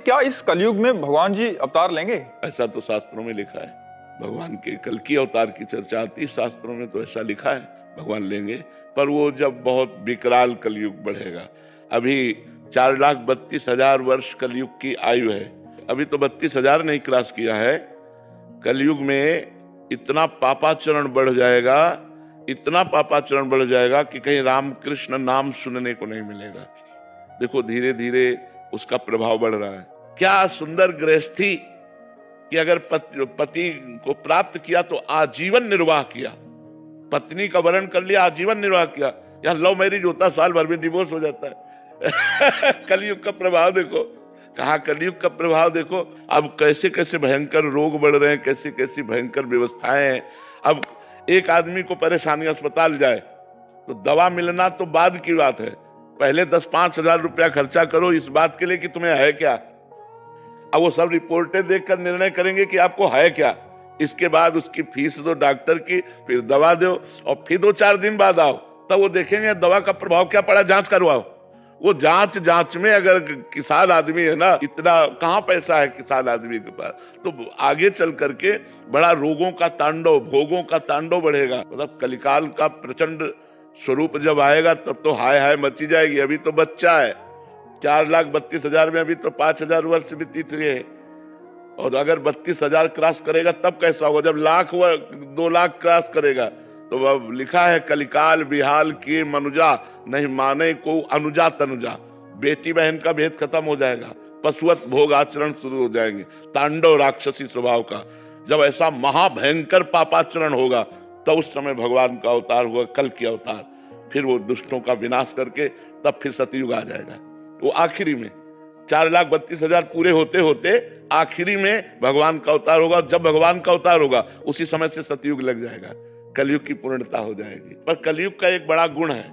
क्या इस कलयुग में भगवान जी अवतार लेंगे? ऐसा तो शास्त्रों में लिखा है। भगवान के कल की अवतार की चर्चा आती है शास्त्रों में, तो ऐसा लिखा है भगवान लेंगे। पर वो जब बहुत विकराल कलयुग बढ़ेगा। अभी 4,32,000 वर्ष कलयुग की आयु है। अभी तो 32,000 नहीं क्रॉस किया है। कलयुग में इतना पापाचरण बढ़ जाएगा, इतना पापाचरण बढ़ जाएगा कि कहीं रामकृष्ण नाम सुनने को नहीं मिलेगा। देखो धीरे धीरे उसका प्रभाव बढ़ रहा है। क्या सुंदर गृहस्थी कि अगर पति को प्राप्त किया तो आजीवन निर्वाह किया, पत्नी का वरण कर लिया, आजीवन निर्वाह किया। यहाँ लव मैरिज होता साल भर में डिवोर्स हो जाता है। कलयुग का प्रभाव देखो, कहा कलयुग का प्रभाव देखो। अब कैसे कैसे भयंकर रोग बढ़ रहे हैं, कैसी कैसी भयंकर व्यवस्थाएं हैं। अब एक आदमी को परेशानी, अस्पताल जाए तो दवा मिलना तो बाद की बात है, पहले 10-5 हजार रुपया खर्चा करो इस बात के लिए कि तुम्हें है क्या। अब वो सब रिपोर्टें देखकर निर्णय करेंगे कि आपको है क्या। इसके बाद उसकी फीस दो डॉक्टर की, फिर दवा दो, और फिर 2-4 दिन बाद आओ, तब वो देखेंगे दवा का प्रभाव क्या पड़ा, जांच करवाओ। वो जांच में अगर किसान आदमी है ना, इतना कहाँ पैसा है किसान आदमी के पास, तो आगे चल करके बड़ा रोगों का तांडव, भोगों का तांडव बढ़ेगा। मतलब कलिकाल का प्रचंड स्वरूप जब आएगा तब तो हाय हाय मची जाएगी। अभी तो बच्चा है, 4,32,000 में अभी तो 5,000 वर्ष व्यतीत हुए हैं। और अगर 32,000 क्रॉस करेगा तब कैसा होगा, जब 2 लाख क्रॉस करेगा। तो अब लिखा है कलिकाल बिहाल किए मनुजा, नहीं माने को अनुजा तनुजा। बेटी बहन का भेद खत्म हो जाएगा, पशुवत भोग आचरण शुरू हो जाएंगे, तांडव राक्षसी स्वभाव का। जब ऐसा महाभयंकर पापाचरण होगा तो उस समय भगवान का अवतार हुआ, कल की अवतार। फिर वो दुष्टों का विनाश करके तब फिर सतयुग आ जाएगा। वो आखिरी में 4,32,000 पूरे होते होते आखिरी में भगवान का अवतार होगा। जब भगवान का अवतार होगा उसी समय से सतयुग लग जाएगा, कलयुग की पूर्णता हो जाएगी। पर कलयुग का एक बड़ा गुण है,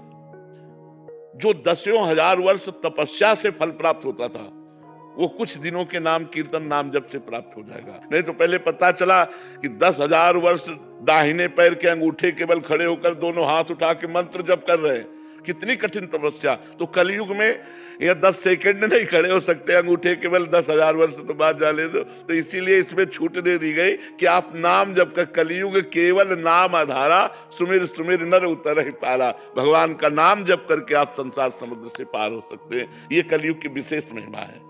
जो 10,000 वर्ष तपस्या से फल प्राप्त होता था वो कुछ दिनों के नाम कीर्तन नाम जप से प्राप्त हो जाएगा। नहीं तो पहले पता चला कि 10,000 वर्ष दाहिने पैर के अंगूठे के बल खड़े होकर दोनों हाथ उठा के मंत्र जप कर रहे हैं, कितनी कठिन तपस्या। तो कलयुग में यह 10 सेकंड नहीं खड़े हो सकते अंगूठे के बल, 10,000 वर्ष तो बाद जाने दो। तो इसीलिए इसमें छूट दे दी गई कि आप नाम जप कर, कलयुग केवल नाम आधारा, सुमिर सुमिर नर उतर ही पारा। भगवान का नाम जप करके आप संसार समुद्र से पार हो सकते हैं। ये कलयुग की विशेष महिमा है।